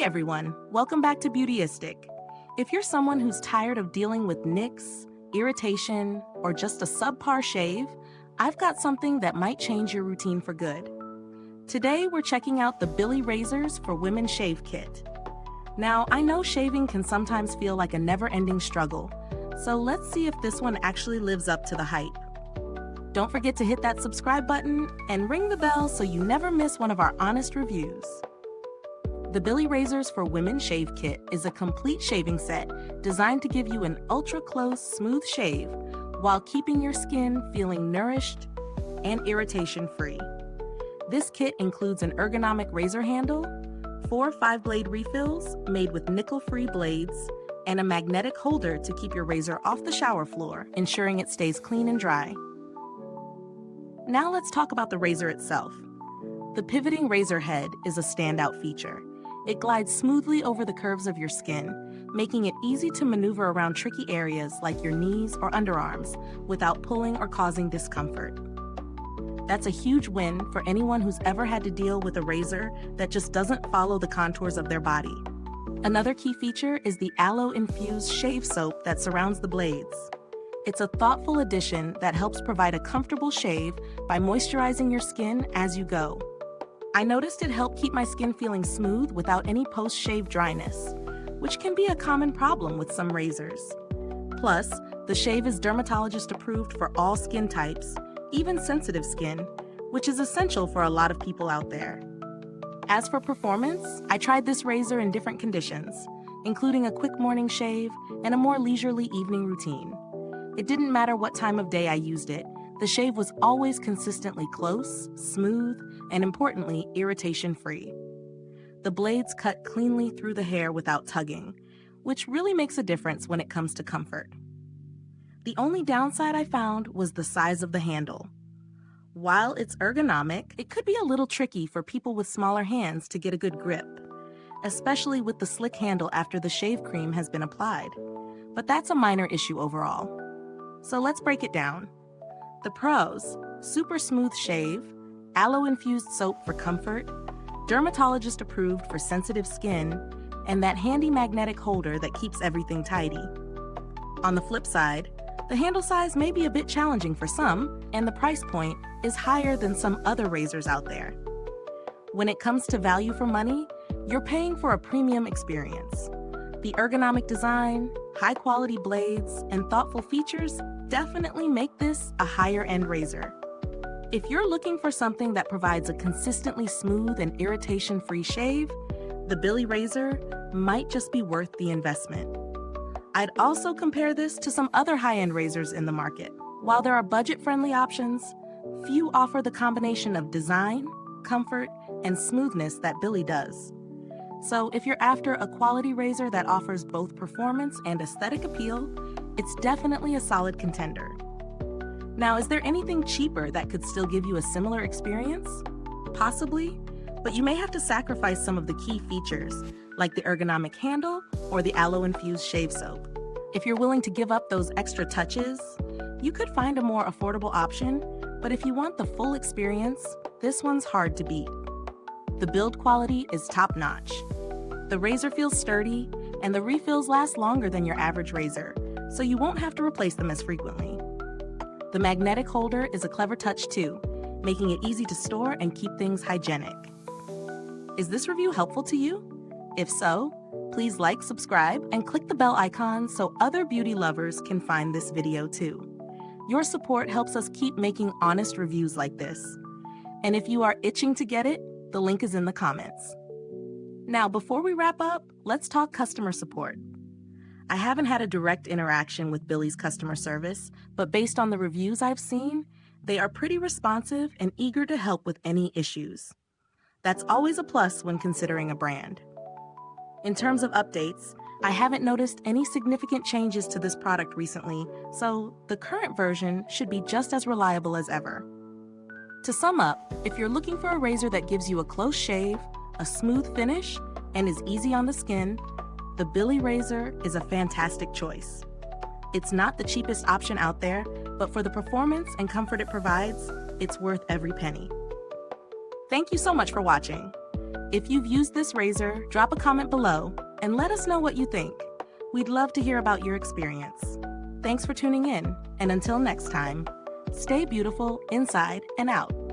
everyone, welcome back to Beautyistic. If you're someone who's tired of dealing with nicks, irritation, or just a subpar shave, I've got something that might change your routine for good. Today, we're checking out the Billie Razors for Women Shave Kit. Now, I know shaving can sometimes feel like a never-ending struggle, so let's see if this one actually lives up to the hype. Don't forget to hit that subscribe button and ring the bell so you never miss one of our honest reviews. The Billie Razors for Women Shave Kit is a complete shaving set designed to give you an ultra-close, smooth shave while keeping your skin feeling nourished and irritation-free. This kit includes an ergonomic razor handle, 4 5-blade refills made with nickel-free blades, and a magnetic holder to keep your razor off the shower floor, ensuring it stays clean and dry. Now let's talk about the razor itself. The pivoting razor head is a standout feature. It glides smoothly over the curves of your skin, making it easy to maneuver around tricky areas like your knees or underarms without pulling or causing discomfort. That's a huge win for anyone who's ever had to deal with a razor that just doesn't follow the contours of their body. Another key feature is the aloe-infused shave soap that surrounds the blades. It's a thoughtful addition that helps provide a comfortable shave by moisturizing your skin as you go. I noticed it helped keep my skin feeling smooth without any post-shave dryness, which can be a common problem with some razors. Plus, the shave is dermatologist approved for all skin types, even sensitive skin, which is essential for a lot of people out there. As for performance, I tried this razor in different conditions, including a quick morning shave and a more leisurely evening routine. It didn't matter what time of day I used it, the shave was always consistently close, smooth, and importantly, irritation-free. The blades cut cleanly through the hair without tugging, which really makes a difference when it comes to comfort. The only downside I found was the size of the handle. While it's ergonomic, it could be a little tricky for people with smaller hands to get a good grip, especially with the slick handle after the shave cream has been applied. But that's a minor issue overall. So let's break it down. The pros: super smooth shave, aloe-infused soap for comfort, dermatologist approved for sensitive skin, and that handy magnetic holder that keeps everything tidy. On the flip side, the handle size may be a bit challenging for some, and the price point is higher than some other razors out there. When it comes to value for money, you're paying for a premium experience. The ergonomic design, high-quality blades, and thoughtful features definitely make this a higher-end razor. If you're looking for something that provides a consistently smooth and irritation-free shave, the Billie Razor might just be worth the investment. I'd also compare this to some other high-end razors in the market. While there are budget-friendly options, few offer the combination of design, comfort, and smoothness that Billie does. So if you're after a quality razor that offers both performance and aesthetic appeal, it's definitely a solid contender. Now, is there anything cheaper that could still give you a similar experience? Possibly, but you may have to sacrifice some of the key features, like the ergonomic handle or the aloe-infused shave soap. If you're willing to give up those extra touches, you could find a more affordable option, but if you want the full experience, this one's hard to beat. The build quality is top-notch. The razor feels sturdy, and the refills last longer than your average razor, so you won't have to replace them as frequently. The magnetic holder is a clever touch too, making it easy to store and keep things hygienic. Is this review helpful to you? If so, please like, subscribe, and click the bell icon so other beauty lovers can find this video too. Your support helps us keep making honest reviews like this. And if you are itching to get it, the link is in the comments. Now, before we wrap up, let's talk customer support. I haven't had a direct interaction with Billie's customer service, but based on the reviews I've seen, they are pretty responsive and eager to help with any issues. That's always a plus when considering a brand. In terms of updates, I haven't noticed any significant changes to this product recently, so the current version should be just as reliable as ever. To sum up, if you're looking for a razor that gives you a close shave, a smooth finish, and is easy on the skin, the Billie Razor is a fantastic choice. It's not the cheapest option out there, but for the performance and comfort it provides, it's worth every penny. Thank you so much for watching. If you've used this razor, drop a comment below and let us know what you think. We'd love to hear about your experience. Thanks for tuning in, and until next time, stay beautiful inside and out.